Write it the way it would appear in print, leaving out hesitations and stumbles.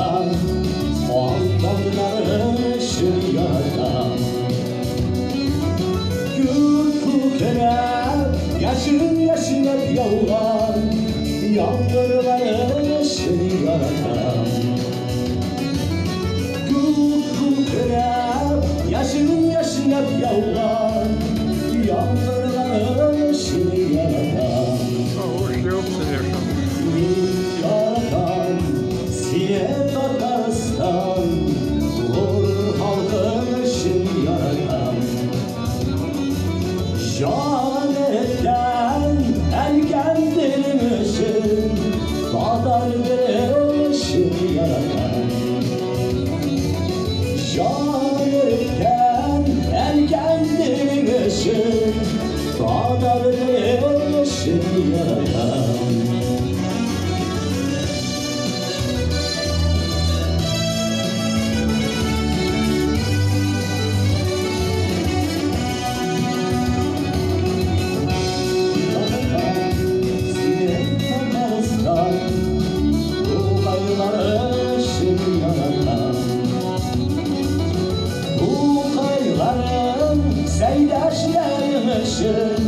yaratan, muhabbetlerin ışığı yaratan. Gürkü kere yaşın yaşın hep yollar, yağmurların ışığı yaratan. Gürkü kere yaşın yaşın hep yollar, yağmurların ışığı yaratan. Yaratan, siye Tatarstan, vur halkın ışığı yaratan. Şahanetten erkendirim ışın, kadar bir ışığı yaratan. Şahanetten erkendirim ışın, kadar bir ışığı yaratan. Bu kayların seydaşlarmışım,